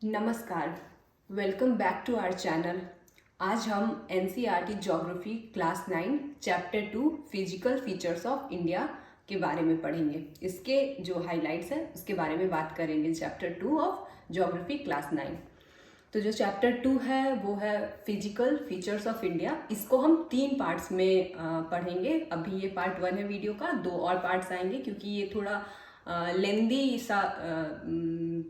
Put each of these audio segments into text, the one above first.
नमस्कार, welcome back to our channel. आज हम NCERT geography class 9 chapter 2 physical features of India के बारे में पढ़ेंगे। इसके जो हाइलाइट्स हैं उसके बारे में बात करेंगे। Chapter 2 of geography class 9। तो जो चैप्टर 2 है वो है फिजिकल फीचर्स ऑफ इंडिया। इसको हम 3 पार्ट्स में पढ़ेंगे। अभी ये पार्ट 1 है वीडियो का, 2 और पार्ट्स आएंगे क्योंकि ये थोड़ा लेंदी सा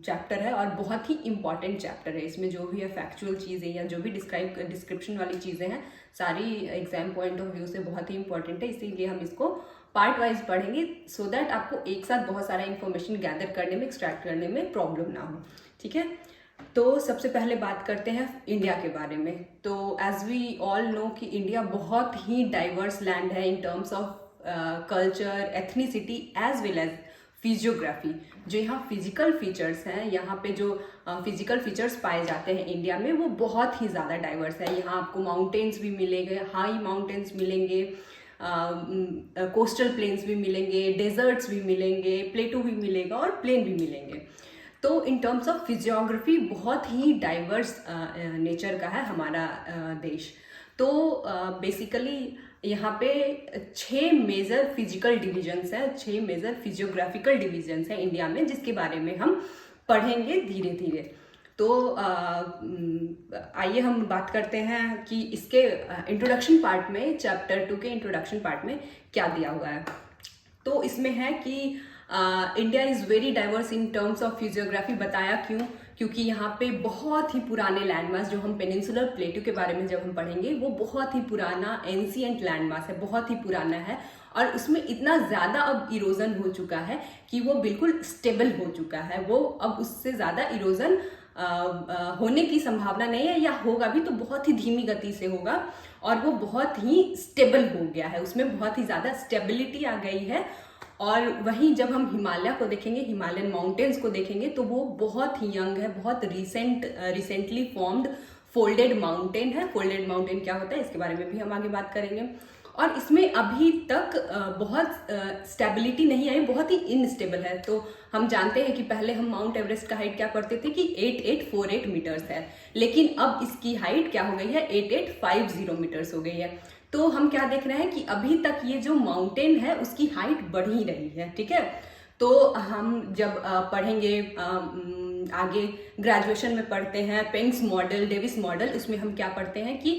चैप्टर है और बहुत ही इम्पॉर्टेंट चैप्टर है। इसमें जो भी है फैक्चुअल चीज़ें या जो भी डिस्क्रिप्शन वाली चीज़ें हैं सारी एग्जाम पॉइंट ऑफ व्यू से बहुत ही इंपॉर्टेंट है। इसीलिए हम इसको पार्ट वाइज पढ़ेंगे सो दैट आपको एक साथ बहुत सारा इन्फॉर्मेशन गैदर करने में, एक्सट्रैक्ट करने में प्रॉब्लम ना हो। ठीक है, तो सबसे पहले बात करते हैं इंडिया के बारे में। तो एज वी ऑल नो कि इंडिया बहुत ही डाइवर्स लैंड है in terms of culture, ethnicity as well as physiography. जो यहाँ फिजिकल फीचर्स हैं, यहाँ पे जो फिजिकल फीचर्स पाए जाते हैं इंडिया में, वो बहुत ही ज़्यादा डाइवर्स है। यहाँ आपको माउंटेन्स भी मिलेंगे, हाई माउंटेन्स मिलेंगे, कोस्टल प्लेन्स भी मिलेंगे, डेजर्ट्स भी मिलेंगे, प्लेटू भी मिलेगा और प्लेन भी मिलेंगे। तो इन टर्म्स ऑफ फिजियोग्राफी बहुत ही डाइवर्स नेचर का है हमारा देश। तो बेसिकली यहाँ पे 6 मेजर फिजिकल डिविजन्स हैं, 6 मेजर फिजियोग्राफिकल डिविजन्स हैं इंडिया में, जिसके बारे में हम पढ़ेंगे धीरे धीरे। तो आइए हम बात करते हैं कि इसके इंट्रोडक्शन पार्ट में, चैप्टर 2 के इंट्रोडक्शन पार्ट में क्या दिया हुआ है। तो इसमें है कि India is very diverse in terms of physiography. बताया क्यों? क्योंकि यहाँ पे बहुत ही पुराने लैंडमास, जो हम पेनिनसुलर प्लेटू के बारे में जब हम पढ़ेंगे, वो बहुत ही पुराना एंशिएंट लैंडमास है, बहुत ही पुराना है और उसमें इतना ज़्यादा अब इरोजन हो चुका है कि वो बिल्कुल स्टेबल हो चुका है। वो अब उससे ज़्यादा इरोजन होने की संभावना नहीं है, या होगा भी तो बहुत ही धीमी गति से होगा और वो बहुत ही स्टेबल हो गया है, उसमें बहुत ही ज़्यादा स्टेबिलिटी आ गई है। और वहीं जब हम हिमालय को देखेंगे, हिमालयन माउंटेन्स को देखेंगे, तो वो बहुत ही यंग है, बहुत रिसेंटली फॉर्म्ड फोल्डेड माउंटेन है। फोल्डेड माउंटेन क्या होता है इसके बारे में भी हम आगे बात करेंगे। और इसमें अभी तक बहुत स्टेबिलिटी नहीं आई, बहुत ही इनस्टेबल है। तो हम जानते हैं कि पहले हम माउंट एवरेस्ट का हाइट क्या पढ़ते थे कि 8848 मीटर्स है, लेकिन अब इसकी हाइट क्या हो गई है, 8850 मीटर्स हो गई है। तो हम क्या देख रहे हैं कि अभी तक ये जो माउंटेन है उसकी हाइट बढ़ ही रही है। ठीक है, तो हम जब पढ़ेंगे आगे, ग्रेजुएशन में पढ़ते हैं पेंग्स मॉडल, डेविस मॉडल, उसमें हम क्या पढ़ते हैं कि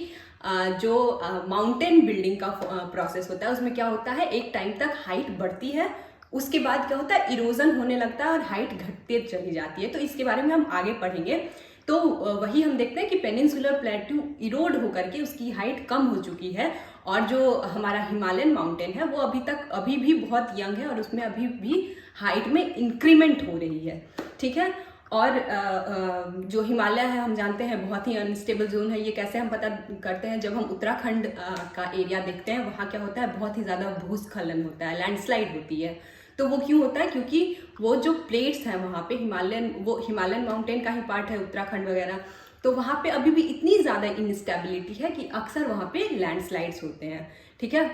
जो माउंटेन बिल्डिंग का प्रोसेस होता है उसमें क्या होता है, एक टाइम तक हाइट बढ़ती है, उसके बाद क्या होता है, इरोजन होने लगता है और हाइट घटते चली जाती है। तो इसके बारे में हम आगे पढ़ेंगे। तो वही हम देखते हैं कि पेनिनसुलर प्लेटू इरोड होकर के उसकी हाइट कम हो चुकी है और जो हमारा हिमालयन माउंटेन है वो अभी भी बहुत यंग है और उसमें अभी भी हाइट में इंक्रीमेंट हो रही है। ठीक है, और जो हिमालय है हम जानते हैं बहुत ही अनस्टेबल जोन है। ये कैसे हम पता करते हैं, जब हम उत्तराखंड का एरिया देखते हैं, वहाँ क्या होता है, बहुत ही ज़्यादा भूस्खलन होता है, लैंडस्लाइड होती है। तो वो क्यों होता है, क्योंकि वो जो प्लेट्स हैं वहाँ पे, हिमालयन माउंटेन का ही पार्ट है उत्तराखंड वगैरह, तो वहाँ पे अभी भी इतनी ज़्यादा इनस्टेबिलिटी है कि अक्सर वहाँ पे लैंडस्लाइड्स होते हैं। ठीक है,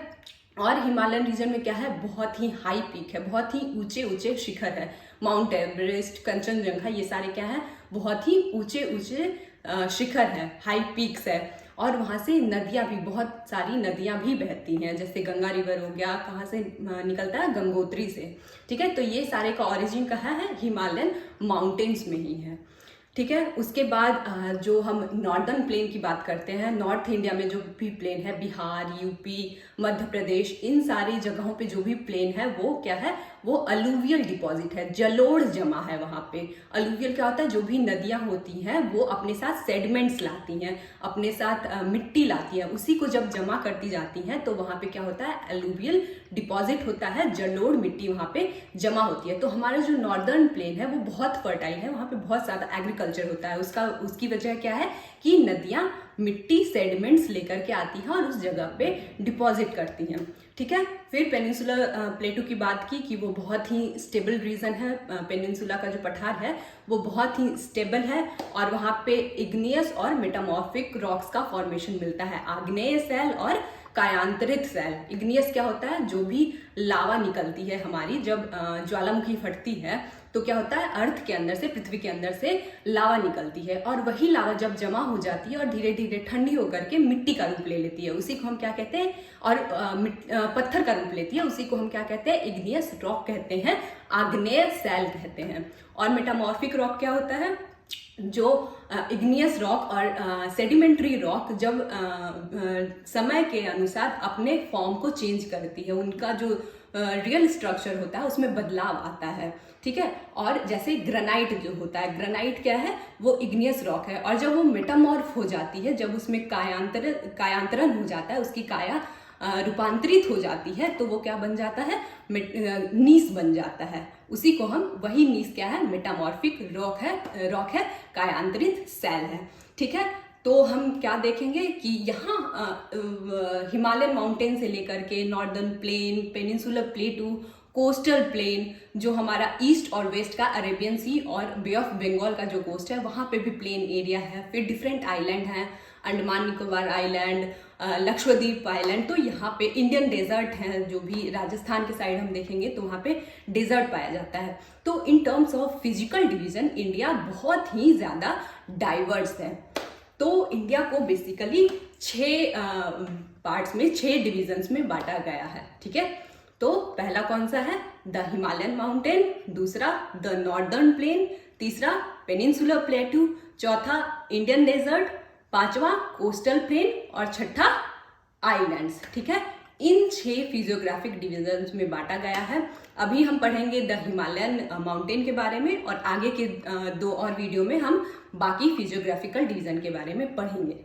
और हिमालयन रीजन में क्या है, बहुत ही हाई पीक है, बहुत ही ऊंचे ऊंचे शिखर है। माउंट एवरेस्ट, कंचनजंगा, ये सारे क्या है, बहुत ही ऊंचे ऊंचे शिखर है, हाई पीक्स है। और वहाँ से नदियाँ भी, बहुत सारी नदियाँ भी बहती हैं, जैसे गंगा रिवर हो गया, कहाँ से निकलता है, गंगोत्री से। ठीक है, तो ये सारे का ओरिजिन कहाँ है, हिमालयन माउंटेन्स में ही है। ठीक है, उसके बाद जो हम नॉर्दर्न प्लेन की बात करते हैं, नॉर्थ इंडिया में जो भी प्लेन है, बिहार, यूपी, मध्य प्रदेश, इन सारी जगहों पे जो भी प्लेन है वो क्या है, वो अलूवियल डिपॉजिट है, जलोढ़ जमा है वहाँ पे। अलूवियल क्या होता है, जो भी नदियाँ होती हैं वो अपने साथ सेडिमेंट्स लाती हैं, अपने साथ मिट्टी लाती हैं, उसी को जब जमा करती जाती हैं तो वहाँ पे क्या होता है, अलूवियल डिपॉजिट होता है, जलोढ़ मिट्टी वहाँ पे जमा होती है। तो हमारा जो नॉर्दर्न प्लेन है वो बहुत फर्टाइल है, वहाँ पे बहुत ज़्यादा एग्रीकल्चर होता है। उसकी वजह क्या है कि नदियाँ मिट्टी, सेडिमेंट्स लेकर के आती हैं और उस जगह पे डिपॉजिट करती हैं। ठीक है, फिर पेनिनसुलर प्लेटू की बात की कि वो बहुत ही स्टेबल रीजन है। पेनिनसुला का जो पठार है वो बहुत ही स्टेबल है और वहाँ पे इग्नियस और मेटामॉर्फिक रॉक्स का फॉर्मेशन मिलता है, आग्नेय सेल और कायांतरित सेल। इग्नियस क्या होता है, जो भी लावा निकलती है हमारी, जब ज्वालामुखी फटती है तो क्या होता है, अर्थ के अंदर से, पृथ्वी के अंदर से लावा निकलती है, और वही लावा जब जमा हो जाती है और धीरे धीरे ठंडी होकर के मिट्टी का रूप ले लेती है, उसी को हम क्या कहते हैं, और पत्थर का रूप लेती है, उसी को हम क्या कहते हैं, इग्नियस रॉक कहते हैं, आग्नेय शैल कहते हैं। और मेटामॉर्फिक रॉक क्या होता है, जो इग्नियस रॉक और सेडिमेंट्री रॉक जब समय के अनुसार अपने फॉर्म को चेंज करती है, उनका जो रियल स्ट्रक्चर होता है उसमें बदलाव आता है, ठीक है। और जैसे ग्रेनाइट जो होता है, ग्रेनाइट क्या है, वो इग्नियस रॉक है, और जब वो मेटामॉर्फ हो जाती है, जब उसमें कायांतरण हो जाता है, उसकी काया रूपांतरित हो जाती है, तो वो क्या बन जाता है, नीस बन जाता है। उसी को हम, वही नीस क्या है, मेटामॉर्फिक रॉक है, कायांतरित शैल है, ठीक है। तो हम क्या देखेंगे कि यहाँ हिमालयन माउंटेन से लेकर के northern plain, peninsular प्लेटू, coastal plain, जो हमारा ईस्ट और वेस्ट का अरेबियन सी और बे ऑफ बंगाल का जो कोस्ट है, वहाँ पे भी प्लेन एरिया है। फिर डिफरेंट आइलैंड हैं, अंडमान निकोबार आइलैंड, लक्षद्वीप आइलैंड। तो यहाँ पे इंडियन डेजर्ट हैं, जो भी राजस्थान के साइड हम देखेंगे तो वहाँ पे डेजर्ट पाया जाता है। तो इन terms of physical division India बहुत ही ज़्यादा डाइवर्स है। तो इंडिया को बेसिकली 6 पार्ट्स में, 6 डिविजन्स में बांटा गया है, ठीक है। तो पहला कौन सा है, द हिमालयन माउंटेन, दूसरा द नॉर्दर्न प्लेन, तीसरा पेनिनसुलर प्लेटू, चौथा इंडियन डेजर्ट, पांचवा कोस्टल प्लेन और छठा आइलैंड्स, ठीक है। इन 6 फिजियोग्राफिक डिविजन्स में बांटा गया है। अभी हम पढ़ेंगे द हिमालयन माउंटेन के बारे में, और आगे के 2 और वीडियो में हम बाकी फिजियोग्राफिकल डिवीजन के बारे में पढ़ेंगे।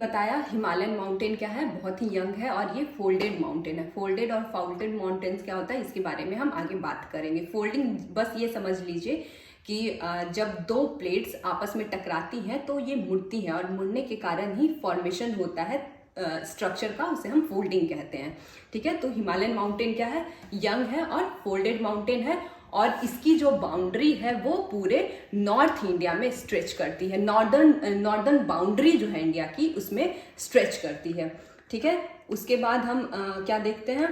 बताया हिमालयन माउंटेन क्या है, बहुत ही यंग है, और ये फोल्डेड माउंटेन है। फोल्डेड और फाउल्टेड माउंटेन्स क्या होता है, इसके बारे में हम आगे बात करेंगे। फोल्डिंग बस ये समझ लीजिए कि जब 2 प्लेट्स आपस में टकराती हैं तो ये मुड़ती हैं, और मुड़ने के कारण ही फॉर्मेशन होता है स्ट्रक्चर का, उसे हम फोल्डिंग कहते हैं, ठीक है। तो हिमालयन माउंटेन क्या है, यंग है और फोल्डेड माउंटेन है, और इसकी जो बाउंड्री है वो पूरे नॉर्थ इंडिया में स्ट्रेच करती है। नॉर्दर्न बाउंड्री जो है इंडिया की, उसमें स्ट्रेच करती है, ठीक है। उसके बाद हम क्या देखते हैं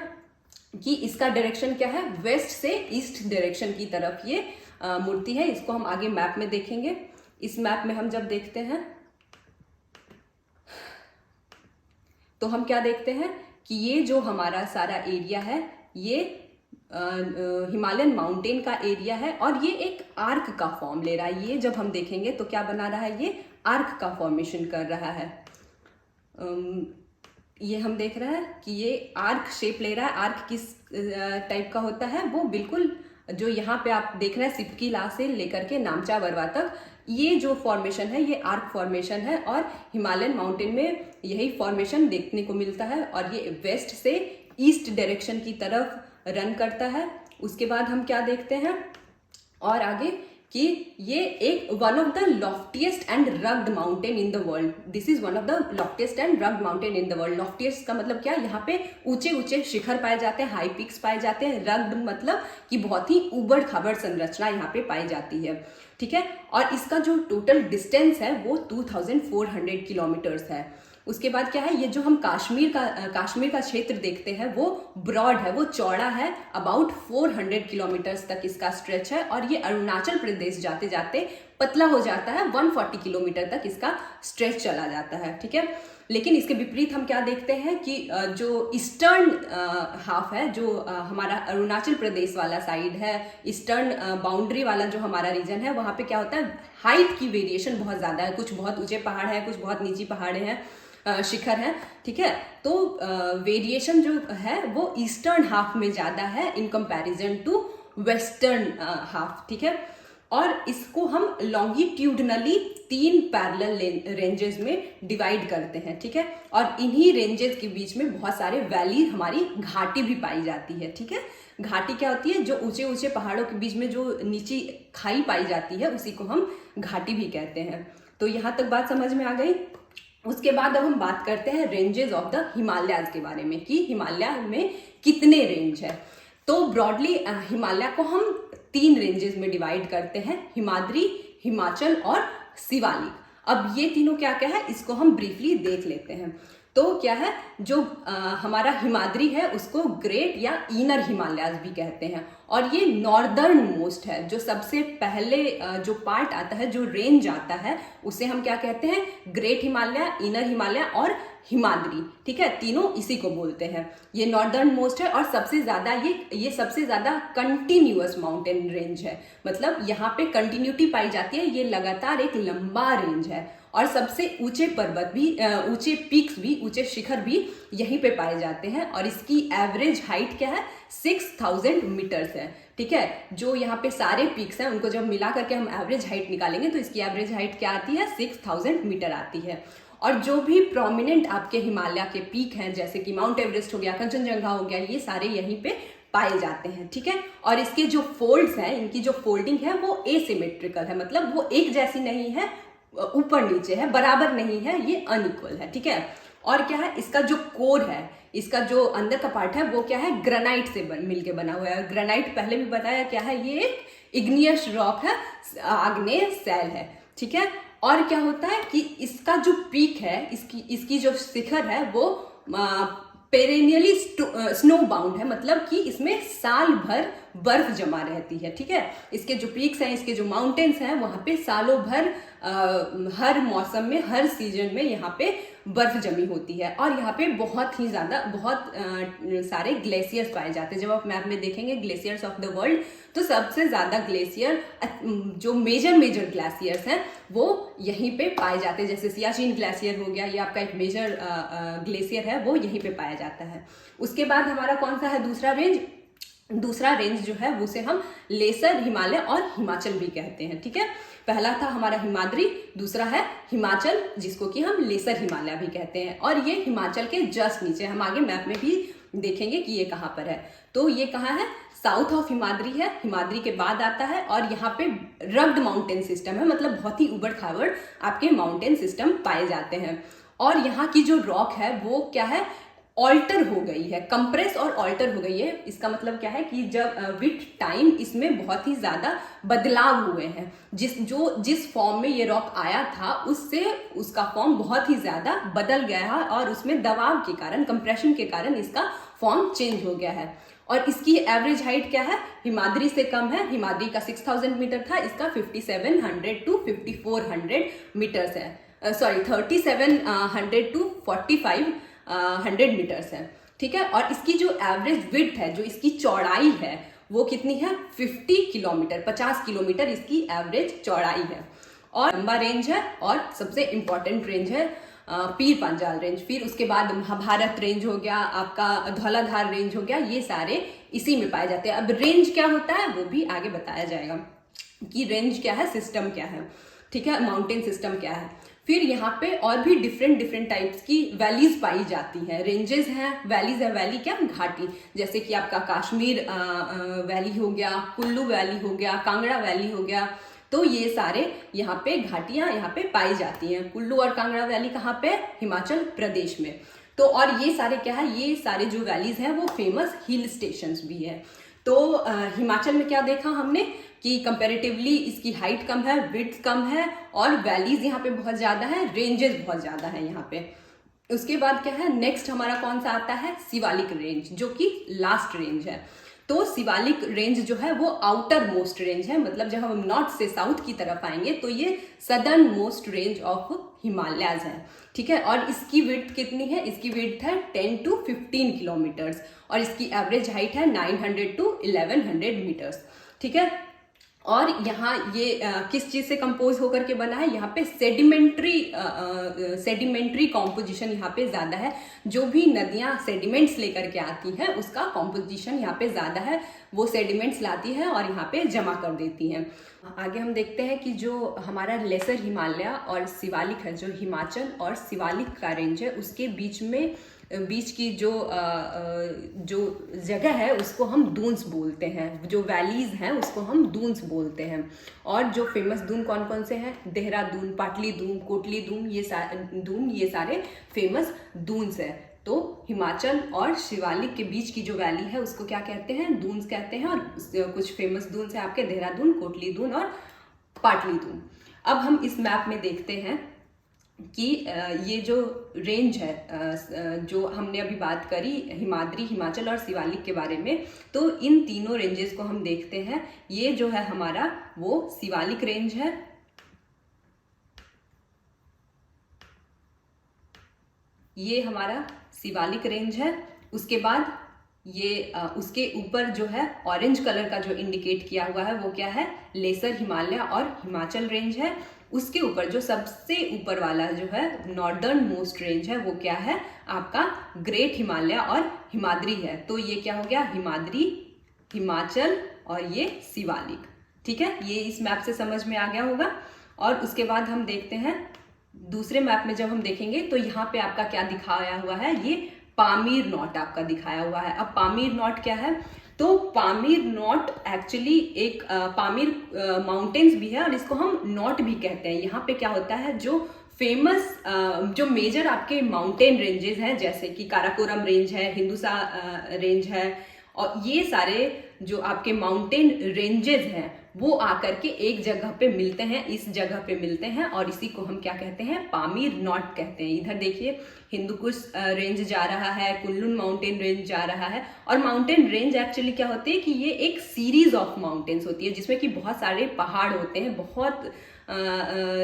कि इसका डायरेक्शन क्या है, वेस्ट से ईस्ट डायरेक्शन की तरफ ये मुड़ती है। इसको हम आगे मैप में देखेंगे। इस मैप में हम जब देखते हैं तो हम क्या देखते हैं कि ये जो हमारा सारा एरिया है, ये हिमालयन माउंटेन का एरिया है, और ये एक आर्क का फॉर्म ले रहा है। ये जब हम देखेंगे तो क्या बना रहा है, ये आर्क का फॉर्मेशन कर रहा है। ये हम देख रहे हैं कि ये आर्क शेप ले रहा है। आर्क किस टाइप का होता है, वो बिल्कुल जो यहाँ पे आप देख रहे हैं सिपकीला से लेकर के नामचा बरवा तक, ये जो फॉर्मेशन है ये आर्क फॉर्मेशन है, और हिमालयन माउंटेन में यही फॉर्मेशन देखने को मिलता है, और ये वेस्ट से ईस्ट डायरेक्शन की तरफ रन करता है। उसके बाद हम क्या देखते हैं और आगे कि ये एक one of the loftiest and rugged mountain in the world. This is one of the loftiest and rugged mountain in the world. Loftiest का मतलब क्या, यहाँ पे ऊंचे ऊंचे शिखर पाए जाते हैं, हाई पिक्स पाए जाते हैं। रग्ड मतलब कि बहुत ही उबड़ खाबड़ संरचना यहाँ पे पाई जाती है, ठीक है। और इसका जो टोटल डिस्टेंस है वो 2400 किलोमीटर्स है। उसके बाद क्या है, ये जो हम कश्मीर का क्षेत्र देखते हैं वो ब्रॉड है, वो चौड़ा है, अबाउट 400 किलोमीटर्स तक इसका स्ट्रेच है। और ये अरुणाचल प्रदेश जाते जाते पतला हो जाता है, 140 किलोमीटर तक इसका स्ट्रेच चला जाता है, ठीक है। लेकिन इसके विपरीत हम क्या देखते हैं कि जो ईस्टर्न हाफ है, जो हमारा अरुणाचल प्रदेश वाला साइड है, ईस्टर्न बाउंड्री वाला जो हमारा रीजन है, वहाँ पे क्या होता है, हाइट की वेरिएशन बहुत ज़्यादा है। कुछ बहुत ऊंचे पहाड़ है, कुछ बहुत नीची पहाड़े हैं, शिखर है, ठीक है। तो वेरिएशन जो है वो ईस्टर्न हाफ में ज़्यादा है in comparison to western half, ठीक है। और इसको हम लॉन्गिट्यूडनली 3 पैरेलल रेंजेस में डिवाइड करते हैं, ठीक है। और इन्हीं रेंजेस के बीच में बहुत सारे वैली, हमारी घाटी भी पाई जाती है, ठीक है। घाटी क्या होती है, जो ऊंचे ऊंचे पहाड़ों के बीच में जो नीची खाई पाई जाती है, उसी को हम घाटी भी कहते हैं। तो यहाँ तक बात समझ में आ गई। उसके बाद अब हम बात करते हैं रेंजेस ऑफ द हिमालयाज के बारे में, कि हिमालय में कितने रेंज है। तो ब्रॉडली हिमालय को हम 3 रेंजेस में डिवाइड करते हैं, हिमाद्री, हिमाचल और शिवालिक। अब ये तीनों क्या क्या है, इसको हम ब्रीफली देख लेते हैं। तो क्या है, जो हमारा हिमाद्री है उसको ग्रेट या इनर हिमालयाज भी कहते हैं, और ये नॉर्दर्न मोस्ट है। जो सबसे पहले जो पार्ट आता है, जो रेंज आता है, उसे हम क्या कहते हैं, ग्रेट हिमालय, इनर हिमालय और हिमाद्री। ठीक है, तीनों इसी को बोलते हैं। ये नॉर्दर्न मोस्ट है और सबसे ज्यादा ये सबसे ज्यादा कंटिन्यूअस माउंटेन रेंज है, मतलब यहाँ पे कंटिन्यूटी पाई जाती है। ये लगातार एक लंबा रेंज है और सबसे ऊंचे पर्वत भी, ऊंचे पीक्स भी, ऊंचे शिखर भी यहीं पे पाए जाते हैं। और इसकी एवरेज हाइट क्या है, 6000 मीटर्स है। ठीक है, जो यहाँ पे सारे पीक्स हैं उनको जब मिला करके हम एवरेज हाइट निकालेंगे तो इसकी एवरेज हाइट क्या आती है, 6000 मीटर आती है। और जो भी प्रोमिनेंट आपके हिमालय के पीक हैं, जैसे कि माउंट एवरेस्ट हो गया, कंचनजंगा हो गया, ये सारे यहीं पे पाए जाते हैं। ठीक है, और इसके जो फोल्ड्स हैं, इनकी जो फोल्डिंग है वो एसिमेट्रिकल है, मतलब वो एक जैसी नहीं है, ऊपर नीचे है, बराबर नहीं है, ये अनइक्वल है। ठीक है, और क्या है, इसका जो कोर है, इसका जो अंदर का पार्ट है वो क्या है, ग्रेनाइट से मिलके बना हुआ है। ग्रेनाइट पहले भी बताया क्या है, ये एक इग्नियस रॉक है, आग्नेय सैल है। ठीक है, और क्या होता है कि इसका जो पीक है, इसकी जो शिखर है वो पेरेनियली स्नो बाउंड है, मतलब कि इसमें साल भर बर्फ जमा रहती है। ठीक है, इसके जो पीक्स हैं, इसके जो माउंटेन्स हैं, वहां पे सालों भर हर मौसम में, हर सीजन में यहाँ पे बर्फ जमी होती है। और यहाँ पे बहुत ही ज्यादा, बहुत सारे ग्लेशियर्स पाए जाते हैं। जब आप मैप में देखेंगे ग्लेशियर्स ऑफ द वर्ल्ड, तो सबसे ज्यादा ग्लेशियर, जो मेजर ग्लेशियर्स हैं, वो यहीं पे पाए जाते हैं। जैसे सियाचिन ग्लेशियर हो गया, ये आपका एक मेजर ग्लेशियर है, वो यहीं पे पाया जाता है। उसके बाद हमारा कौन सा है दूसरा रेंज, दूसरा रेंज जो है उसे हम लेसर हिमालय और हिमाचल भी कहते हैं। ठीक है, पहला था हमारा हिमाद्री, दूसरा है हिमाचल, जिसको कि हम लेसर हिमालय भी कहते हैं। और ये हिमाचल के जस्ट नीचे, हम आगे मैप में भी देखेंगे कि ये कहाँ पर है। तो ये कहाँ है, साउथ ऑफ हिमाद्री है, हिमाद्री के बाद आता है। और यहाँ पे रग्ड माउंटेन सिस्टम है, मतलब बहुत ही उबड़ खाबड़ आपके माउंटेन सिस्टम पाए जाते हैं। और यहाँ की जो रॉक है वो क्या है, ऑल्टर हो गई है, कंप्रेस और ऑल्टर हो गई है। इसका मतलब क्या है कि जब विथ टाइम इसमें बहुत ही ज्यादा बदलाव हुए हैं। जिस फॉर्म में ये रॉक आया था, उससे उसका फॉर्म बहुत ही ज्यादा बदल गया है और उसमें दबाव के कारण, कंप्रेशन के कारण इसका फॉर्म चेंज हो गया है। और इसकी एवरेज हाइट क्या है, हिमाद्री से कम है। हिमाद्री का 6000 मीटर था, इसका 5700 टू 5400 मीटर्स है, सॉरी 3700 टू 4500 मीटर्स है। ठीक है, और इसकी जो एवरेज विड्थ है, जो इसकी चौड़ाई है, वो कितनी है, 50 किलोमीटर, 50 किलोमीटर इसकी एवरेज चौड़ाई है। और लंबा रेंज है और सबसे इंपॉर्टेंट रेंज है पीर पांजाल रेंज। फिर उसके बाद महाभारत रेंज हो गया, आपका धौलाधार रेंज हो गया, ये सारे इसी में पाए जाते हैं। अब रेंज क्या होता है वो भी आगे बताया जाएगा कि रेंज क्या है, सिस्टम क्या है। ठीक है, माउंटेन सिस्टम क्या है। फिर यहाँ पे और भी डिफरेंट टाइप्स की वैलीज पाई जाती हैं। रेंजेस हैं, वैलीज है, वैली क्या, घाटी, जैसे कि आपका काश्मीर वैली हो गया, कुल्लू वैली हो गया, कांगड़ा वैली हो गया। तो ये सारे यहाँ पे घाटियां यहाँ पे पाई जाती हैं। कुल्लू और कांगड़ा वैली कहाँ पे, हिमाचल प्रदेश में। तो और ये सारे क्या है, ये सारे जो वैलीज हैं वो फेमस हिल स्टेशंस भी है। तो हिमाचल में क्या देखा हमने कि कंपैरेटिवली इसकी हाइट कम है, विड्थ कम है और वैलीज यहाँ पे बहुत ज्यादा है, रेंजेस बहुत ज्यादा है यहाँ पे। उसके बाद क्या है, नेक्स्ट हमारा कौन सा आता है, शिवालिक रेंज, जो कि लास्ट रेंज है। तो शिवालिक रेंज जो है वो आउटर मोस्ट रेंज है, मतलब जब हम नॉर्थ से साउथ की तरफ आएंगे तो ये southern most range of Himalayas है। ठीक है, और इसकी विड्थ कितनी है, इसकी विड्थ है 10 टू 15 किलोमीटर्स और इसकी एवरेज हाइट है 900 टू 1100 मीटर्स। ठीक है, और यहाँ ये किस चीज से कंपोज होकर के बना है, यहाँ पे सेडिमेंट्री कॉम्पोजिशन यहाँ पे ज्यादा है। जो भी नदियां सेडिमेंट्स लेकर के आती हैं उसका कॉम्पोजिशन यहाँ पे ज्यादा है, वो सेडिमेंट्स लाती है और यहाँ पे जमा कर देती हैं। आगे हम देखते हैं कि जो हमारा लेसर हिमालय और शिवालिक है, जो हिमाचल और शिवालिक का रेंज है, उसके बीच की जो जगह है उसको हम दून्स बोलते हैं। जो वैलीज हैं उसको हम दून्स बोलते हैं। और जो फेमस दून कौन कौन से हैं, देहरादून, पाटली दून, कोटली दून, ये सारे फेमस दून्स है। तो हिमाचल और शिवालिक के बीच की जो वैली है उसको क्या कहते हैं, दून्स कहते हैं। और कुछ फेमस दून्स है आपके देहरादून, कोटली दून और पाटली दून। अब हम इस मैप में देखते हैं कि ये जो रेंज है जो हमने अभी बात करी हिमाद्री, हिमाचल और शिवालिक के बारे में, तो इन तीनों रेंजेस को हम देखते हैं। ये जो है हमारा वो शिवालिक रेंज है, ये हमारा शिवालिक रेंज है। उसके बाद ये उसके ऊपर जो है ऑरेंज कलर का जो इंडिकेट किया हुआ है वो क्या है, लेसर हिमालय और हिमाचल रेंज है। उसके ऊपर जो सबसे ऊपर वाला जो है नॉर्दर्न मोस्ट रेंज है वो क्या है, आपका ग्रेट हिमालय और हिमाद्री है। तो ये क्या हो गया, हिमाद्री, हिमाचल और ये शिवालिक। ठीक है, ये इस मैप से समझ में आ गया होगा। और उसके बाद हम देखते हैं दूसरे मैप में, जब हम देखेंगे तो यहाँ पे आपका क्या दिखाया हुआ है, ये पामीर नॉट आपका दिखाया हुआ है। अब पामीर नॉट क्या है, तो पामीर नॉट एक्चुअली एक पामीर माउंटेन्स भी है और इसको हम नॉट भी कहते हैं। यहाँ पे क्या होता है, जो फेमस जो मेजर आपके माउंटेन रेंजेस हैं, जैसे कि काराकोरम रेंज है, हिंदुसा रेंज है, और ये सारे जो आपके माउंटेन रेंजेस हैं वो आकर के एक जगह पे मिलते हैं, इस जगह पे मिलते हैं, और इसी को हम क्या कहते हैं, पामीर नॉट कहते हैं। इधर देखिए हिंदुकुश रेंज जा रहा है, कुनलुन माउंटेन रेंज जा रहा है। और माउंटेन रेंज एक्चुअली क्या होती है कि ये एक सीरीज ऑफ माउंटेन्स होती है जिसमें कि बहुत सारे पहाड़ होते हैं, बहुत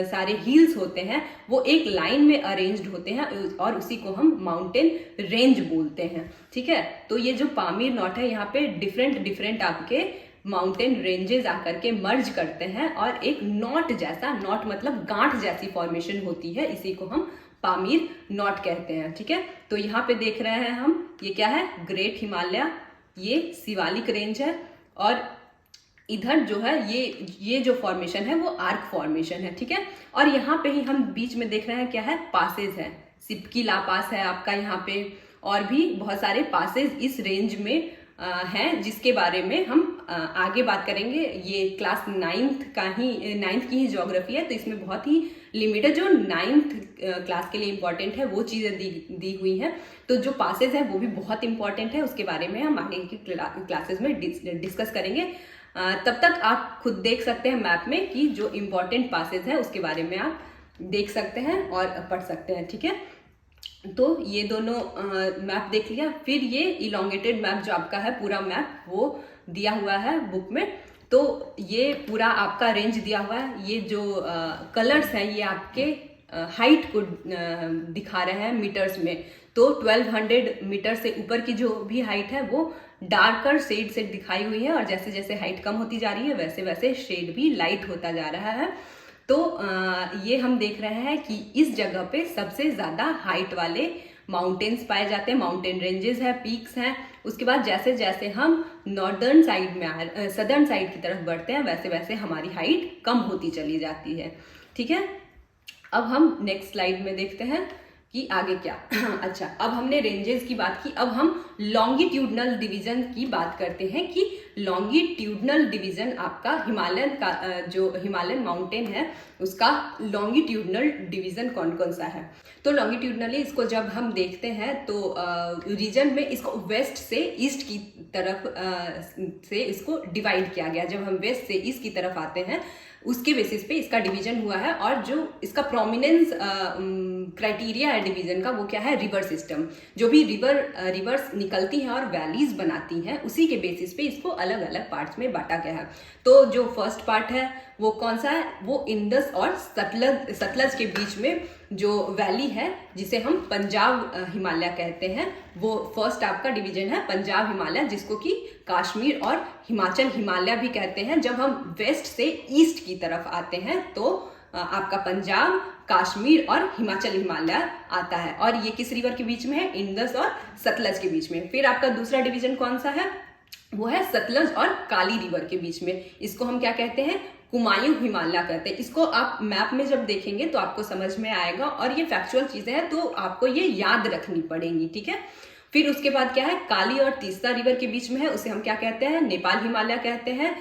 सारे हिल्स होते हैं, वो एक लाइन में अरेंज्ड होते हैं और उसी को हम माउंटेन रेंज बोलते हैं। ठीक है, तो ये जो पामीर नॉट है यहाँ पे डिफरेंट डिफरेंट आपके माउंटेन रेंजेस आकर के मर्ज करते हैं और एक नॉट जैसा, नॉट मतलब गांठ जैसी फॉर्मेशन होती है, इसी को हम पामीर नॉट कहते हैं। ठीक है, तो यहाँ पे देख रहे हैं हम, ये क्या है, ग्रेट हिमालय, ये शिवालिक रेंज है, और इधर जो है ये जो फॉर्मेशन है वो आर्क फॉर्मेशन है। ठीक है, और यहाँ पे ही हम बीच में देख रहे हैं क्या है, पासेज है, सिपकी ला पास है आपका यहाँ पे, और भी बहुत सारे पासेज इस रेंज में हैं, जिसके बारे में हम आगे बात करेंगे। ये क्लास 9th की ही ज्योग्राफी है, तो इसमें बहुत ही लिमिटेड जो 9th क्लास के लिए इंपॉर्टेंट है वो चीज़ें दी हुई हैं। तो जो पासेज है वो भी बहुत इंपॉर्टेंट है, उसके बारे में हम आगे की क्लासेस में डिस्कस करेंगे। तब तक आप खुद देख सकते हैं मैप में कि जो इम्पोर्टेंट पासेज है उसके बारे में आप देख सकते हैं और पढ़ सकते हैं। ठीक है, तो ये दोनों मैप देख लिया। फिर ये इलोंगेटेड मैप जो आपका है, पूरा मैप वो दिया हुआ है बुक में। तो ये पूरा आपका रेंज दिया हुआ है, ये जो कलर्स हैं ये आपके हाइट को दिखा रहे हैं मीटर्स में। तो 1200 मीटर से ऊपर की जो भी हाइट है वो डार्कर शेड से दिखाई हुई है, और जैसे जैसे हाइट कम होती जा रही है वैसे वैसे शेड भी लाइट होता जा रहा है। तो ये हम देख रहे हैं कि इस जगह पे सबसे ज़्यादा हाइट वाले माउंटेन्स पाए जाते हैं, माउंटेन रेंजेस है, पीक्स हैं। उसके बाद जैसे जैसे हम नॉर्दर्न साइड में सदर्न साइड की तरफ बढ़ते हैं वैसे वैसे हमारी हाइट कम होती चली जाती है। ठीक है, अब हम नेक्स्ट स्लाइड में देखते हैं कि आगे क्या। अच्छा, अब हमने रेंजेस की बात की, अब हम लॉन्गिट्यूडनल डिवीजन की बात करते हैं कि लॉन्गिट्यूडनल डिवीजन आपका हिमालयन का जो हिमालयन माउंटेन है उसका लॉन्गिट्यूडनल डिवीजन कौन कौन सा है। तो लॉन्गिट्यूडनली इसको जब हम देखते हैं तो रीजन में इसको वेस्ट से ईस्ट की तरफ से इसको डिवाइड किया गया। जब हम वेस्ट से ईस्ट की तरफ आते हैं उसके बेसिस पे इसका डिवीजन हुआ है, और जो इसका प्रोमिनेंस क्राइटेरिया है डिवीजन का वो क्या है, रिवर सिस्टम। जो भी रिवर्स निकलती हैं और वैलीज बनाती हैं उसी के बेसिस पे इसको अलग अलग पार्ट्स में बांटा गया है। तो जो फर्स्ट पार्ट है वो कौन सा है, वो इंडस और सतलज के बीच में जो वैली है जिसे हम पंजाब हिमालय कहते हैं, वो फर्स्ट आपका डिवीजन है पंजाब हिमालय, जिसको कि कश्मीर और हिमाचल हिमालय भी कहते हैं। जब हम वेस्ट से ईस्ट की तरफ आते हैं तो आपका पंजाब, कश्मीर और हिमाचल हिमालय आता है, और ये किस रिवर के बीच में है, इंडस और सतलज के बीच में। फिर आपका दूसरा डिवीजन कौन सा है, वो है सतलज और काली रिवर के बीच में। इसको हम क्या कहते हैं, कुमायूं हिमालय कहते हैं। इसको आप मैप में जब देखेंगे तो आपको समझ में आएगा, और ये फैक्चुअल चीजें हैं तो आपको ये याद रखनी पड़ेंगी। ठीक है, फिर उसके बाद क्या है, काली और तीस्ता रिवर के बीच में है, उसे हम क्या कहते हैं, नेपाल हिमालय कहते हैं।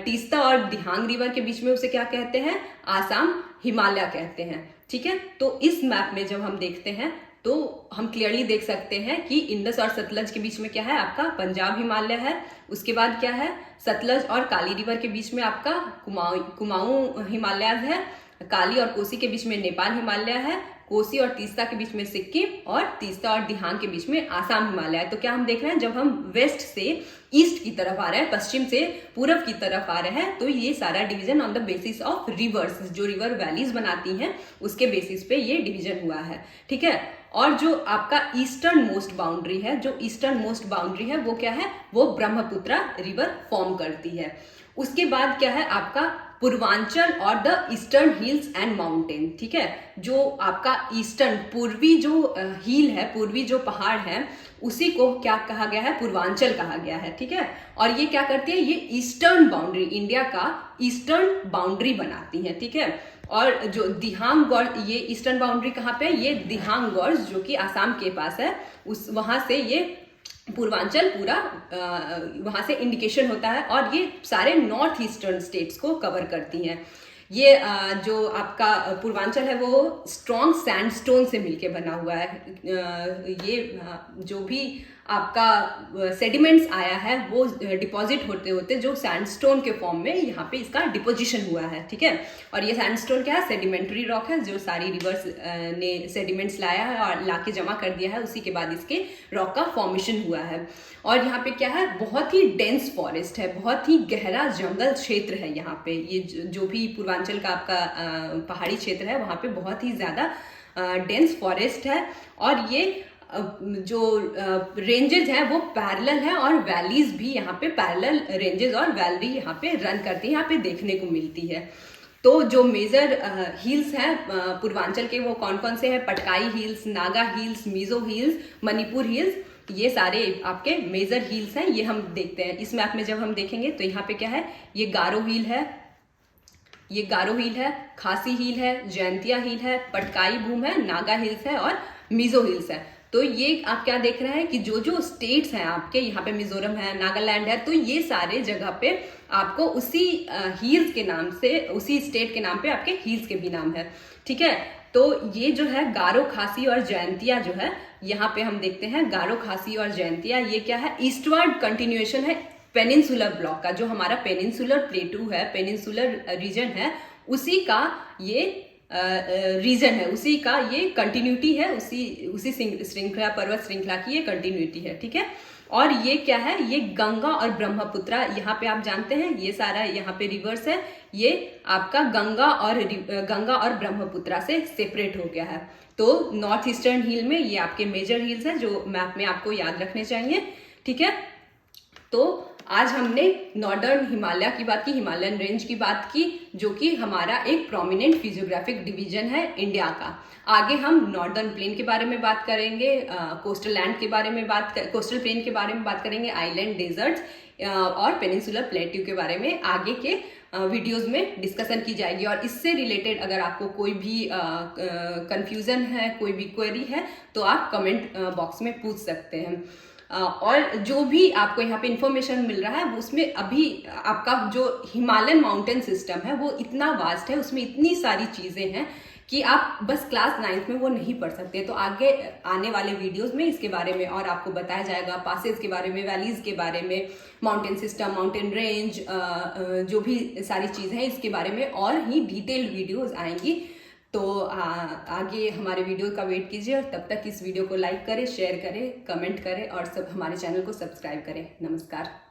तीस्ता और दिहांग रिवर के बीच में उसे क्या कहते हैं, आसाम हिमालय कहते हैं। ठीक है, तो इस मैप में जब हम देखते हैं तो हम क्लियरली देख सकते हैं कि इंडस और सतलज के बीच में क्या है, आपका पंजाब हिमालय है। उसके बाद क्या है, सतलज और काली रिवर के बीच में आपका कुमाऊं हिमालय है, काली और कोसी के बीच में नेपाल हिमालय है, कोसी और तीस्ता के बीच में सिक्किम और तीस्ता और दिहांग के बीच में आसाम हिमालय है। तो क्या हम देख रहे हैं, जब हम वेस्ट से ईस्ट की तरफ आ रहे हैं, पश्चिम से पूर्व की तरफ आ रहे हैं, तो ये सारा division on the basis of reverse, जो रिवर वैलीज बनाती हैं उसके बेसिस पे ये डिवीजन हुआ है। ठीक है, और जो आपका ईस्टर्न मोस्ट बाउंड्री है, जो ईस्टर्न मोस्ट बाउंड्री है वो क्या है, वो ब्रह्मपुत्रा रिवर फॉर्म करती है। उसके बाद क्या है आपका पूर्वांचल और the eastern hills and mountain. ठीक है, जो आपका ईस्टर्न पूर्वी जो हिल है, पूर्वी जो पहाड़ है, उसी को क्या कहा गया है, पूर्वांचल कहा गया है। ठीक है, और ये क्या करती है, ये ईस्टर्न बाउंड्री, इंडिया का ईस्टर्न बाउंड्री बनाती है। ठीक है, और जो दिहांग गॉर्ज, ये ईस्टर्न बाउंड्री कहाँ पे है, ये दिहांग गॉर्ज जो कि आसाम के पास है, उस वहां से ये पूर्वांचल पूरा वहां से इंडिकेशन होता है, और ये सारे नॉर्थ ईस्टर्न स्टेट्स को कवर करती हैं। ये जो आपका पूर्वांचल है वो स्ट्रॉन्ग सैंडस्टोन से मिलके बना हुआ है। ये जो भी आपका सेडिमेंट्स आया है वो डिपॉजिट होते होते जो सैंडस्टोन के फॉर्म में यहाँ पे इसका डिपोजिशन हुआ है। ठीक है, और ये सैंडस्टोन क्या है, सेडिमेंट्री रॉक है, जो सारी रिवर्स ने सेडिमेंट्स लाया है और लाके जमा कर दिया है, उसी के बाद इसके रॉक का फॉर्मेशन हुआ है। और यहाँ पे क्या है, बहुत ही डेंस फॉरेस्ट है, बहुत ही गहरा जंगल क्षेत्र है यहाँ पे। ये जो भी पूर्वांचल का आपका पहाड़ी क्षेत्र है वहाँ पे बहुत ही ज़्यादा डेंस फॉरेस्ट है, और ये जो रेंजेस हैं वो पैरेलल है, और वैलीज भी यहाँ पे पैरेलल रेंजेस और वैली यहाँ पे रन करती है, यहाँ पे देखने को मिलती है। तो जो मेजर हिल्स हैं पूर्वांचल के, वो कौन कौन से हैं, Patkai hills, Naga hills, Mizo hills, Manipur hills, ये सारे आपके मेजर हिल्स हैं। ये हम देखते हैं इस मैप में, जब हम देखेंगे तो यहाँ पे क्या है, ये गारो हिल है, ये गारो हिल है, खासी हिल है, जयंतिया हिल है, पटकाई भूम है, नागा हिल्स है और मिजो हिल्स है। तो ये आप क्या देख रहे हैं कि जो जो स्टेट्स हैं आपके, यहाँ पे मिजोरम है, नागालैंड है, तो ये सारे जगह पे आपको उसी हिल्स के नाम से, उसी स्टेट के नाम पे आपके हिल्स के भी नाम है। ठीक है, तो ये जो है गारो, खासी और जयंतिया जो है, यहाँ पे हम देखते हैं गारो, खासी और जयंतिया, ये क्या है, ईस्टवर्ड कंटिन्यूएशन है पेनिनसुलर ब्लॉक का। जो हमारा पेनिनसुलर प्लेटू है, पेनिनसुलर रीजन है, उसी का ये रीजन है, उसी का ये कंटिन्यूटी है, उसी श्रृंखला, पर्वत श्रृंखला की ये कंटिन्यूटी है। ठीक है, और ये क्या है, ये गंगा और ब्रह्मपुत्रा, यहाँ पे आप जानते हैं ये सारा यहाँ पे रिवर्स है, ये आपका गंगा और ब्रह्मपुत्रा से सेपरेट हो गया है। तो नॉर्थ ईस्टर्न हिल में ये आपके मेजर हिल्स हैं जो मैप में आपको याद रखने चाहिए। ठीक है, तो आज हमने नॉर्दर्न हिमालय की बात की, हिमालयन रेंज की बात की, जो कि हमारा एक प्रोमिनेंट फिजियोग्राफिक डिवीजन है इंडिया का। आगे हम नॉर्दर्न प्लेन के बारे में बात करेंगे, कोस्टल लैंड के बारे में कोस्टल प्लेन के बारे में बात करेंगे, आइलैंड, डेजर्ट्स और पेनिनसुलर प्लेट्यू के बारे में आगे के वीडियोस में डिस्कशन की जाएगी। और इससे रिलेटेड अगर आपको कोई भी कंफ्यूजन है, कोई भी क्वेरी है, तो आप कमेंट बॉक्स में पूछ सकते हैं। और जो भी आपको यहाँ पे इंफॉर्मेशन मिल रहा है उसमें अभी आपका जो हिमालयन माउंटेन सिस्टम है वो इतना वास्ट है, उसमें इतनी सारी चीज़ें हैं कि आप बस क्लास 9th में वो नहीं पढ़ सकते। तो आगे आने वाले वीडियोस में इसके बारे में और आपको बताया जाएगा, पासेस के बारे में, वैलीज के बारे में, माउंटेन सिस्टम, माउंटेन रेंज, जो भी सारी चीज़ें हैं इसके बारे में और ही डिटेल्ड वीडियोस आएंगी। तो आगे हमारे वीडियो का वेट कीजिए, और तब तक इस वीडियो को लाइक करें, शेयर करें, कमेंट करें और सब हमारे चैनल को सब्सक्राइब करें। नमस्कार।